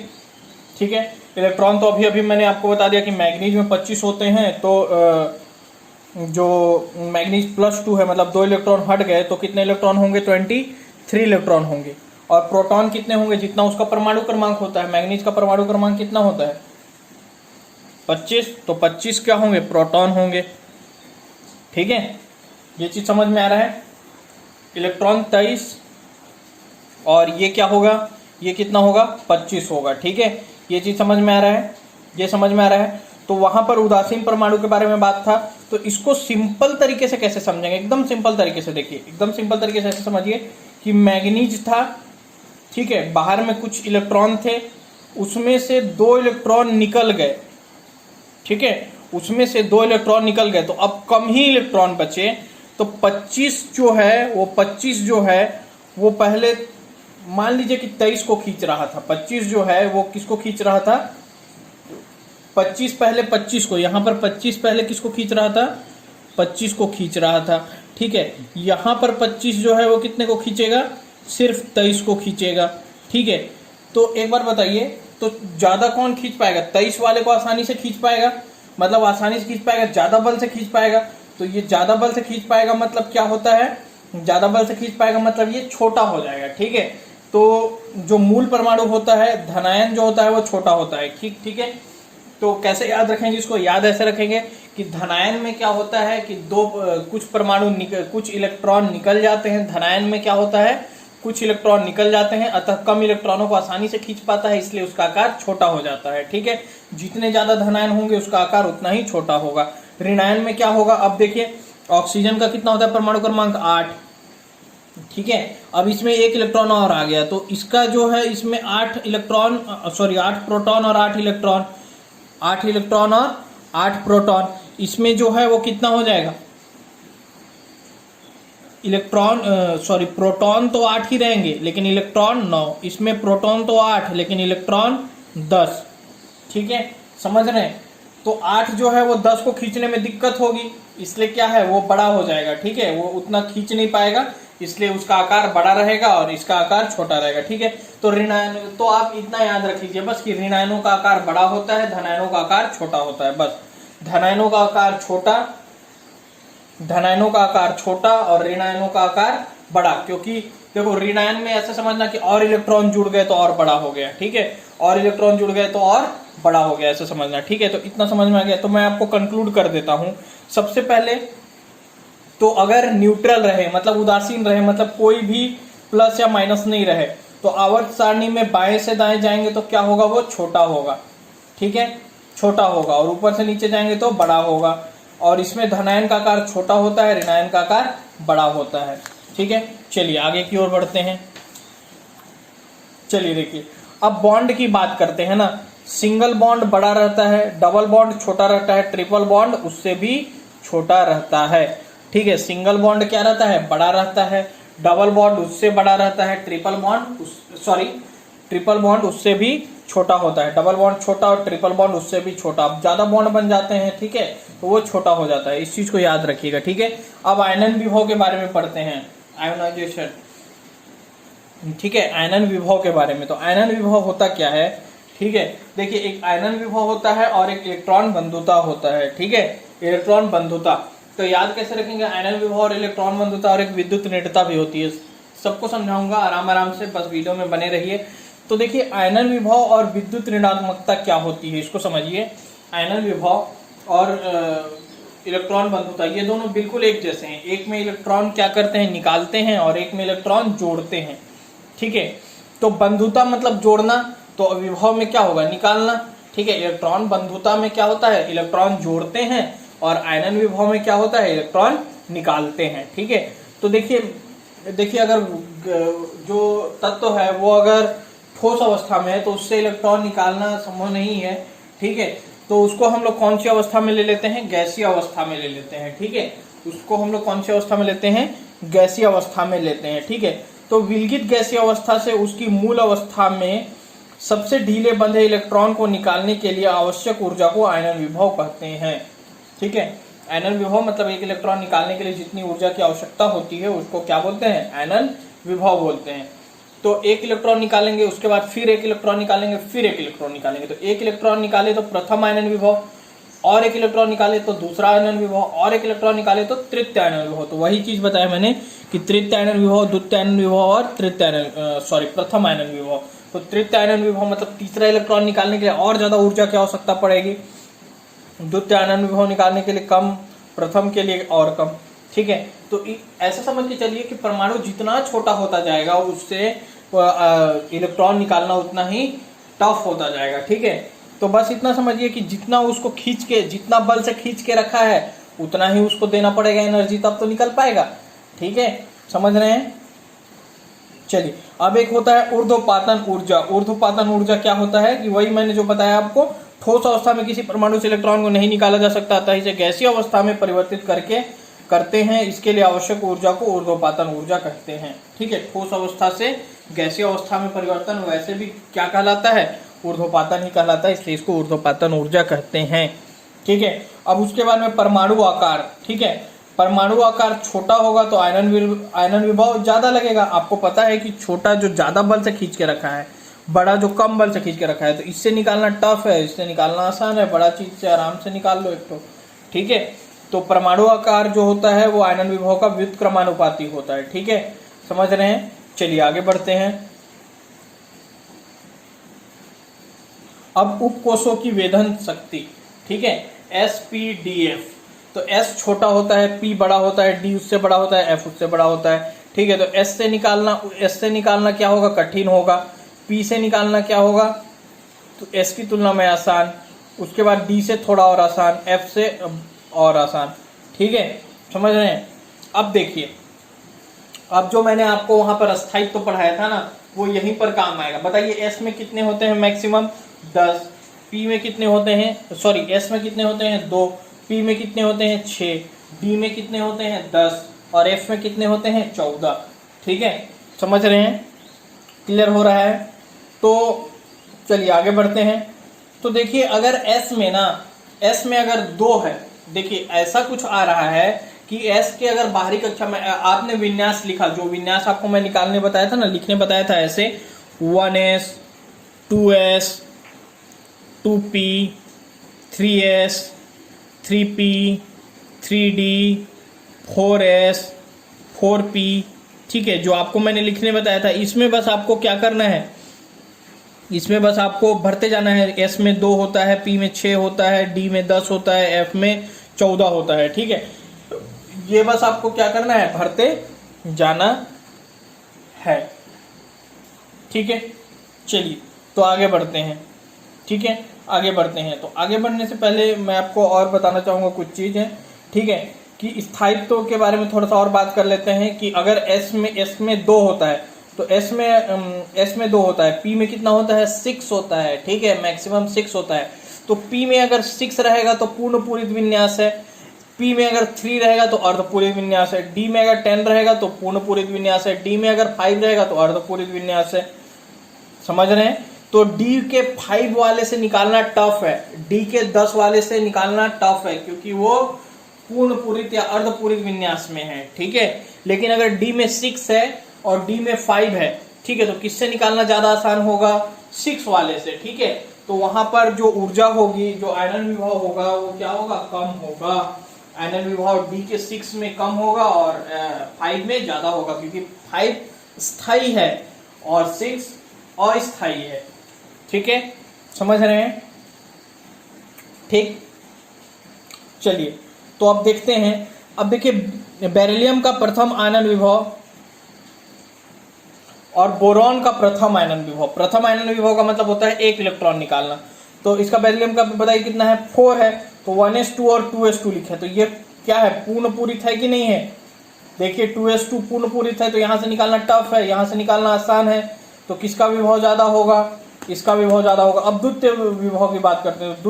ठीक है, इलेक्ट्रॉन तो अभी अभी मैंने आपको बता दिया कि मैग्नीज में 25 होते हैं। तो जो मैग्नीज +2 है मतलब 2 इलेक्ट्रॉन हट गए तो कितने इलेक्ट्रॉन होंगे, 23 इलेक्ट्रॉन होंगे। और प्रोटॉन कितने होंगे, जितना उसका परमाणु क्रमांक होता है, मैग्नीज का परमाणु क्रमांक कितना होता है, 25, तो 25 क्या होंगे, प्रोटॉन होंगे। ठीक है, ये चीज समझ में आ रहा है। इलेक्ट्रॉन 23 और ये क्या होगा, ये कितना होगा, 25 होगा। ठीक है, ये चीज समझ में आ रहा है, ये समझ में आ रहा है। तो वहां पर उदासीन परमाणु के बारे में बात था, तो इसको सिंपल तरीके से कैसे समझेंगे, एकदम सिंपल तरीके से। देखिए एकदम सिंपल तरीके से ऐसे समझिए कि मैग्नीज था, ठीक है, बाहर में कुछ इलेक्ट्रॉन थे, उसमें से 2 इलेक्ट्रॉन निकल गए। ठीक है, उसमें से 2 इलेक्ट्रॉन निकल गए तो अब कम ही इलेक्ट्रॉन बचे। तो 25 जो है वो पहले मान लीजिए कि 23 को खींच रहा था, 25 जो है वो किसको खींच रहा था, 25 पहले 25 को, यहां पर 25 पहले किसको खींच रहा था, 25 को खींच रहा था। ठीक है, यहां पर 25 जो है वो कितने को खींचेगा, सिर्फ 23 को खींचेगा। ठीक है, तो एक बार बताइए, तो ज्यादा कौन खींच पाएगा, 23 वाले को आसानी से खींच पाएगा, मतलब आसानी से खींच पाएगा, ज्यादा बल से खींच पाएगा। तो ये ज्यादा बल से खींच पाएगा मतलब क्या होता है, ज्यादा बल से खींच पाएगा मतलब ये छोटा हो जाएगा। ठीक है, तो जो मूल परमाणु होता है, धनायन जो होता है वो छोटा होता है। ठीक है, तो कैसे याद रखेंगे इसको, याद ऐसे रखेंगे कि धनायन में क्या होता है कि कुछ परमाणु कुछ इलेक्ट्रॉन निकल जाते हैं। धनायन में क्या होता है, कुछ इलेक्ट्रॉन निकल जाते हैं, अतः कम इलेक्ट्रॉनों को आसानी से खींच पाता है, इसलिए उसका आकार छोटा हो जाता है। ठीक है, जितने ज्यादा धनायन होंगे उसका आकार उतना ही छोटा होगा। ऋणायन में क्या होगा, अब देखिए ऑक्सीजन का कितना होता है परमाणु क्रमांक, 8। ठीक है, अब इसमें 1 इलेक्ट्रॉन और आ गया तो इसका जो है इसमें 8 प्रोटॉन और 8 इलेक्ट्रॉन, 8 इलेक्ट्रॉन और 8 प्रोटॉन, इसमें जो है वो कितना हो जाएगा, प्रोटॉन तो 8 ही रहेंगे लेकिन इलेक्ट्रॉन 9, इसमें प्रोटॉन तो 8 लेकिन इलेक्ट्रॉन 10। ठीक है, समझ रहे हैं, तो 8 जो है वो 10 को खींचने में दिक्कत होगी, इसलिए क्या है वो बड़ा हो जाएगा। ठीक है, वो उतना खींच नहीं पाएगा, इसलिए उसका आकार बड़ा रहेगा और इसका आकार छोटा रहेगा। ठीक है, तो ऋणायन, तो आप इतना याद रख लीजिए बस कि ऋणायनों का आकार बड़ा होता है, धनायनों का आकार छोटा होता है। बस धनायनों का आकार छोटा और ऋणायनों का आकार बड़ा, क्योंकि देखो ऋणायन में ऐसा समझना कि और इलेक्ट्रॉन जुड़ गए तो और बड़ा हो गया। ठीक है, और इलेक्ट्रॉन जुड़ गए तो और बड़ा हो गया, ऐसा समझना। ठीक है, तो इतना समझ में आ गया। तो मैं आपको कंक्लूड कर देता हूं। सबसे पहले तो अगर न्यूट्रल रहे मतलब उदासीन रहे, मतलब कोई भी प्लस या माइनस नहीं रहे, तो आवर्त सारणी में बाएं से दाएं जाएंगे तो क्या होगा, वो छोटा होगा। ठीक है, छोटा होगा, और ऊपर से नीचे जाएंगे तो बड़ा होगा। और इसमें धनायन का आकार छोटा होता है, ऋणायन का आकार बड़ा होता है। ठीक ठीक है, चलिए आगे की ओर बढ़ते हैं। चलिए देखिए, अब बॉन्ड की बात करते हैं ना। सिंगल बॉन्ड बड़ा रहता है, डबल बॉन्ड छोटा रहता है, ट्रिपल बॉन्ड उससे भी छोटा रहता है। ठीक है, सिंगल बॉन्ड क्या रहता है, बड़ा रहता है, डबल बॉन्ड उससे बड़ा रहता है, ट्रिपल बॉन्ड उससे भी छोटा होता है। डबल बॉन्ड छोटा और ट्रिपल बॉन्ड उससे भी छोटा। अब ज्यादा बॉन्ड बन जाते हैं, ठीक है, तो वो छोटा हो जाता है, इस चीज को याद रखिएगा। ठीक है, अब आयनन विभव के बारे में पढ़ते हैं, आयोनाइजेशन। ठीक है, आयनन विभव के बारे में। तो आयनन विभव होता क्या है, ठीक है, देखिए एक आयनन विभव होता है और एक इलेक्ट्रॉन बंधुता होता है। ठीक है, इलेक्ट्रॉन बंधुता तो याद कैसे रखेंगे, आयनन विभव और इलेक्ट्रॉन बंधुता, और एक विद्युत नेत्रता भी होती है। सबको समझाऊंगा आराम से, बस वीडियो में बने रहिए। तो देखिए आयनन विभव और विद्युत ऋणात्मकता क्या होती है, इसको समझिए। आयनन विभव और इलेक्ट्रॉन बंधुता ये दोनों बिल्कुल एक जैसे हैं। एक में इलेक्ट्रॉन क्या करते हैं, निकालते हैं, और एक में इलेक्ट्रॉन जोड़ते हैं। ठीक है, तो बंधुता मतलब जोड़ना, तो विभव में क्या होगा, निकालना। ठीक है, इलेक्ट्रॉन बंधुता में क्या होता है, इलेक्ट्रॉन जोड़ते हैं, और आयनन विभव में क्या होता है, इलेक्ट्रॉन निकालते हैं। ठीक है, तो देखिए अगर जो तत्व है वो अगर ठोस अवस्था में है तो उससे इलेक्ट्रॉन निकालना संभव नहीं है। ठीक है, तो उसको हम लोग कौन सी अवस्था में ले लेते हैं, गैसीय अवस्था में ले लेते हैं। ठीक है, उसको हम लोग कौन सी अवस्था में लेते हैं, गैसीय अवस्था में लेते हैं। ठीक है, तो विलगित गैसीय अवस्था से उसकी मूल अवस्था में सबसे ढीले बंधे इलेक्ट्रॉन को निकालने के लिए आवश्यक ऊर्जा को आयनन विभव कहते हैं। ठीक है, आयनन विभव मतलब एक इलेक्ट्रॉन निकालने के लिए जितनी ऊर्जा की आवश्यकता होती है उसको क्या बोलते हैं, आयनन विभव बोलते हैं। तो एक इलेक्ट्रॉन निकालेंगे, उसके बाद फिर एक इलेक्ट्रॉन निकालेंगे, फिर एक इलेक्ट्रॉन निकालेंगे। तो एक इलेक्ट्रॉन निकाले तो प्रथम आयनन विभव, और एक इलेक्ट्रॉन निकाले तो दूसरा आयनन विभव, और एक इलेक्ट्रॉन निकाले तो तृतीय आयनन विभव। तो वही चीज बताया मैंने कि तृतीय आयनन विभव, द्वितीय आयनन विभव और प्रथम आयनन विभव। तो तृतीय आयनन विभव मतलब तीसरा इलेक्ट्रॉन निकालने के लिए और ज्यादा ऊर्जा की आवश्यकता पड़ेगी, द्वितीय आयनन विभव निकालने के लिए कम, प्रथम के लिए और कम। ठीक है, तो ऐसा समझ के चलिए कि परमाणु जितना छोटा होता जाएगा उससे इलेक्ट्रॉन निकालना उतना ही टफ होता जाएगा। ठीक है, तो बस इतना समझिए कि जितना उसको खींच के, जितना बल से खींच के रखा है उतना ही उसको देना पड़ेगा एनर्जी, तब तो निकल पाएगा। ठीक है, समझ रहे हैं। चलिए अब एक होता है ऊर्ध्वपातन ऊर्जा। ऊर्ध्वपातन ऊर्जा क्या होता है कि वही मैंने जो बताया आपको, ठोस अवस्था में किसी परमाणु से इलेक्ट्रॉन को नहीं निकाला जा सकता, अतः इसे गैसीय अवस्था में परिवर्तित करते हैं। इसके लिए आवश्यक ऊर्जा को ऊर्ध्वपातन ऊर्जा कहते हैं। ठीक है, ठोस अवस्था से गैसीय अवस्था में परिवर्तन वैसे भी क्या कहलाता है, ऊर्ध्वपातन ही कहलाता है, इसलिए इसको ऊर्ध्वपातन ऊर्जा कहते हैं। ठीक है, अब उसके बाद में परमाणु आकार। ठीक है, परमाणु आकार छोटा होगा तो आयनन विभव ज्यादा लगेगा। आपको पता है कि छोटा जो ज्यादा बल से खींच के रखा है, बड़ा जो कम बल से खींच के रखा है, तो इससे निकालना टफ है, इससे निकालना आसान है, बड़ा चीज से आराम से निकाल लो एक तो। ठीक है, तो परमाणु आकार जो होता है वो आयनन विभव का व्युत्क्रमानुपाती होता है। ठीक है, समझ रहे हैं। चलिए आगे बढ़ते हैं। अब उपकोषों की वेधन शक्ति। ठीक है, SPDF। तो S छोटा होता है, P बड़ा होता है, D उससे बड़ा होता है, F उससे बड़ा होता है। ठीक है, तो S से निकालना क्या होगा, कठिन होगा। P से निकालना क्या होगा, तो S की तुलना में आसान। उसके बाद D से थोड़ा और आसान, F से और आसान। ठीक है, समझ रहे हैं। अब देखिए, अब जो मैंने आपको वहां पर अस्थायित्व तो पढ़ाया था ना, वो यहीं पर काम आएगा। बताइए S में कितने होते हैं मैक्सिमम, 10। P में कितने होते हैं, S में कितने होते हैं, 2। P में कितने होते हैं, 6। D में कितने होते हैं, 10। और F में कितने होते हैं, 14। ठीक है, समझ रहे हैं, क्लियर हो रहा है। तो चलिए आगे बढ़ते हैं। तो देखिए अगर S में अगर 2 है, देखिए ऐसा कुछ आ रहा है कि S के अगर बाहरी कक्षा में आपने विन्यास लिखा, जो विन्यास आपको मैं निकालने बताया था ना, लिखने बताया था, ऐसे 1S 2S 2P 3S 3P 3D 4S 4P। ठीक है, जो आपको मैंने लिखने बताया था, इसमें बस आपको क्या करना है, इसमें बस आपको भरते जाना है। S में 2 होता है, P में 6 होता है, D में 10 होता है, F में 14 होता है। ठीक है, ये बस आपको क्या करना है, भरते जाना है। ठीक है, चलिए तो आगे बढ़ते हैं। ठीक है, आगे बढ़ते हैं। तो आगे बढ़ने से पहले मैं आपको और बताना चाहूंगा कुछ चीजें। ठीक है, कि स्थायित्व के बारे में थोड़ा सा और बात कर लेते हैं कि अगर एस में 2 होता है तो एस में 2 होता है, पी में कितना होता है 6 होता है, ठीक है, मैक्सिमम 6 होता है। तो पी में अगर 6 रहेगा तो पूर्ण पूरित विन्यास है, पी में अगर 3 रहेगा तो अर्धपूरित विन्यास है, डी में अगर 10 रहेगा तो पूर्ण पूरित विन्यास है, डी में अगर 5 रहेगा तो अर्धपूरित विन्यास है। समझ रहे हैं? तो डी के 5 वाले से निकालना टफ है, डी के 10 वाले से निकालना टफ है, क्योंकि वो पूर्ण पूरित या अर्धपूरित विन्यास में है, ठीक है। लेकिन अगर डी में 6 है और डी में 5 है, ठीक है, तो किससे निकालना ज्यादा आसान होगा? 6 वाले से, ठीक है। तो वहां पर जो ऊर्जा होगी, जो आयनन विभव होगा, वो क्या होगा? कम होगा। आयनन विभव डी के 6 में कम होगा और 5 में ज्यादा होगा, क्योंकि 5 स्थायी है और 6 अस्थायी है, ठीक है। समझ रहे हैं? ठीक, चलिए तो अब देखते हैं। अब देखिए बेरिलियम का प्रथम आयनन विभव और बोरॉन का प्रथम आयनन विभव। प्रथम आयनन विभव का मतलब होता है 1 इलेक्ट्रॉन निकालना। तो इसका बेरिलियम का बताइए कितना है? 4 है। तो 1s2 और 2s2 लिखे, तो ये क्या है? पूर्ण पूरित है कि नहीं है? देखिए 2s2 पूर्ण पूरित है, तो यहां से निकालना टफ है, यहां से निकालना आसान है। तो किसका विभव ज्यादा होगा? इसका विभव ज्यादा होगा। अब द्वितीय विभव की बात करते हैं।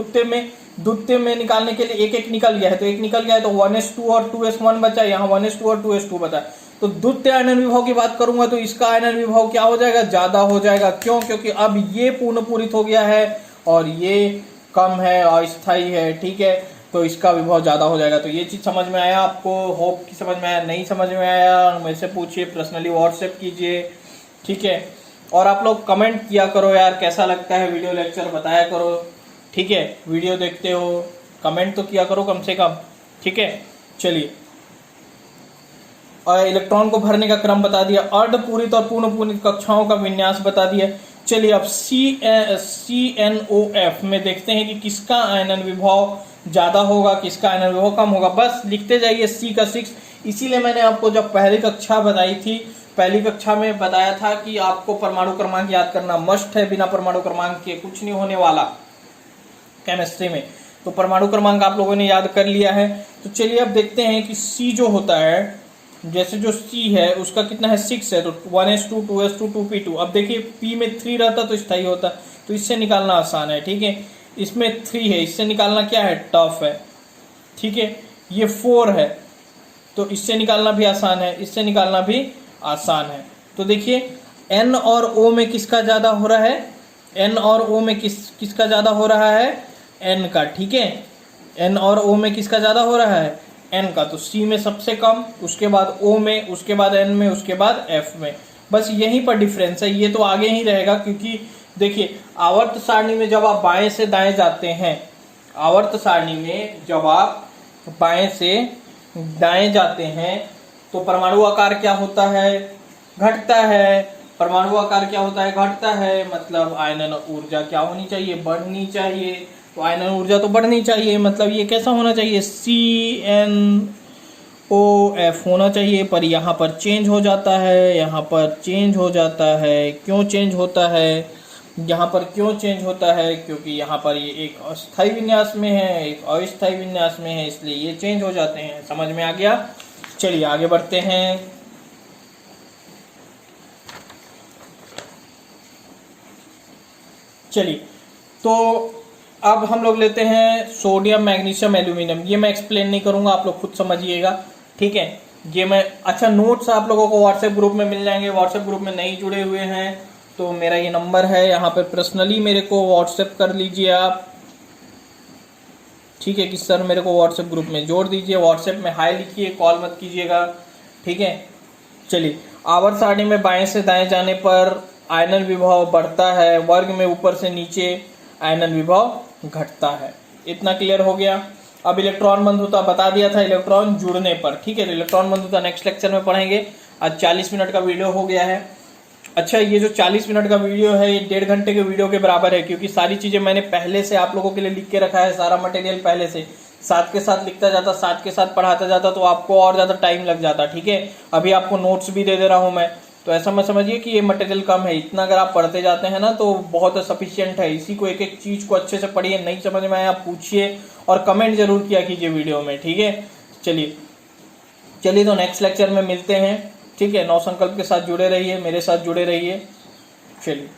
द्वितीय में निकालने के लिए एक निकल गया है, तो एक निकल गया है, तो 1s2 और 2s1 बचा, यहाँ 1s2 और 2s2 बचा। तो द्वितीय आयनन विभव की बात करूंगा तो इसका आयनन विभव क्या हो जाएगा? ज्यादा हो जाएगा। क्यों? क्योंकि अब ये पूर्ण पूरित हो गया है और ये कम है, अस्थायी है, ठीक है। तो इसका विभव ज्यादा हो जाएगा। तो ये चीज समझ में आया आपको? होप कि समझ में आया। नहीं समझ में आया मेरे से पूछिए, पर्सनली व्हाट्सएप कीजिए, ठीक है। और आप लोग कमेंट किया करो यार, कैसा लगता है वीडियो लेक्चर, बताया करो, ठीक है। वीडियो देखते हो, कमेंट तो किया करो कम से कम, ठीक है। चलिए, और इलेक्ट्रॉन को भरने का क्रम बता दिया, अर्धपूरित और पूर्ण पूरित कक्षाओं का विन्यास बता दिया। चलिए अब CnOF में देखते हैं कि किसका आयनन विभव ज्यादा होगा, किसका आयनन विभव कम होगा। बस लिखते जाइए C का 6। इसीलिए मैंने आपको जब पहली कक्षा बताई थी, पहली कक्षा में बताया था कि आपको परमाणु क्रमांक याद करना मस्ट है, बिना परमाणु क्रमांक के कुछ नहीं होने वाला केमिस्ट्री में। तो परमाणु क्रमांक आप लोगों ने याद कर लिया है। तो चलिए अब देखते हैं कि C जो होता है, जैसे जो C है उसका कितना है? 6 है, तो 1s2 2s2 2p2। अब देखिए P में 3 रहता तो स्थायी होता, तो इससे निकालना आसान है, ठीक है। इसमें 3 है, इससे निकालना क्या है? टफ है, ठीक है। ये 4 है, तो इससे निकालना भी आसान है, इससे निकालना भी आसान है। तो देखिए N और O में किसका ज्यादा हो रहा है? N और O में किसका ज्यादा हो रहा है? N का, ठीक है। N और O में किसका ज्यादा हो रहा है? N का। तो C में सबसे कम, उसके बाद O में, उसके बाद N में, उसके बाद F में। बस यहीं पर डिफरेंस है, ये तो आगे ही रहेगा। क्योंकि देखिए आवर्त सारणी में जब आप बाएं से दाएं जाते हैं, आवर्त सारणी में जब आप बाएं से दाएं जाते हैं तो परमाणु आकार क्या होता है? घटता है। परमाणु आकार क्या होता है? घटता है। मतलब आयनन ऊर्जा क्या होनी चाहिए? बढ़नी चाहिए। तो आयनन ऊर्जा तो बढ़नी चाहिए, मतलब ये कैसा होना चाहिए? CnOF होना चाहिए। पर यहाँ पर चेंज हो जाता है, यहाँ पर चेंज हो जाता है। क्यों चेंज होता है? यहाँ पर क्यों चेंज होता है? क्योंकि यहाँ पर ये एक अस्थायी विन्यास में है, एक अस्थायी विन्यास में है, इसलिए ये चेंज हो जाते हैं। समझ में आ गया? चलिए आगे बढ़ते हैं। चलिए तो अब हम लोग लेते हैं सोडियम, मैग्नीशियम, एल्यूमिनियम। ये मैं एक्सप्लेन नहीं करूंगा, आप लोग खुद समझिएगा, ठीक है। ये मैं अच्छा नोट्स आप लोगों को व्हाट्सएप ग्रुप में मिल जाएंगे। व्हाट्सएप ग्रुप में नहीं जुड़े हुए हैं तो मेरा ये नंबर है, यहाँ पे पर्सनली मेरे को व्हाट्सएप कर लीजिए आप, ठीक है। कि सर मेरे को व्हाट्सएप ग्रुप में जोड़ दीजिए, व्हाट्सएप में हाय लिखिए, कॉल मत कीजिएगा, ठीक है। चलिए आवर्त सारणी में बाएं से दाएं जाने पर आयनन विभव बढ़ता है, वर्ग में ऊपर से नीचे आयनन विभव घटता है। इतना क्लियर हो गया। अब इलेक्ट्रॉन बंधुता बता दिया था, इलेक्ट्रॉन जुड़ने पर, ठीक है। तो इलेक्ट्रॉन बंधुता नेक्स्ट लेक्चर में पढ़ेंगे। आज 40 मिनट का वीडियो हो गया है। अच्छा ये जो 40 मिनट का वीडियो है ये 1.5 घंटे के वीडियो के बराबर है, क्योंकि सारी चीजें मैंने पहले से आप लोगों के लिए लिख के रखा है, सारा मटेरियल पहले से साथ के साथ लिखता जाता, साथ के साथ पढ़ाता जाता, तो आपको और ज्यादा टाइम लग जाता, ठीक है। अभी आपको नोट्स भी दे दे रहा हूं मैं, तो ऐसा मत समझिए कि ये मटेरियल कम है। इतना अगर आप पढ़ते जाते हैं ना तो बहुत सफिशिएंट है। इसी को एक एक चीज को अच्छे से पढ़िए, नहीं समझ में आया आप पूछिए और कमेंट जरूर किया कीजिए वीडियो में, ठीक है। चलिए चलिए तो नेक्स्ट लेक्चर में मिलते हैं, ठीक है। नौ संकल्प के साथ जुड़े रहिए, मेरे साथ जुड़े रहिए। चलिए।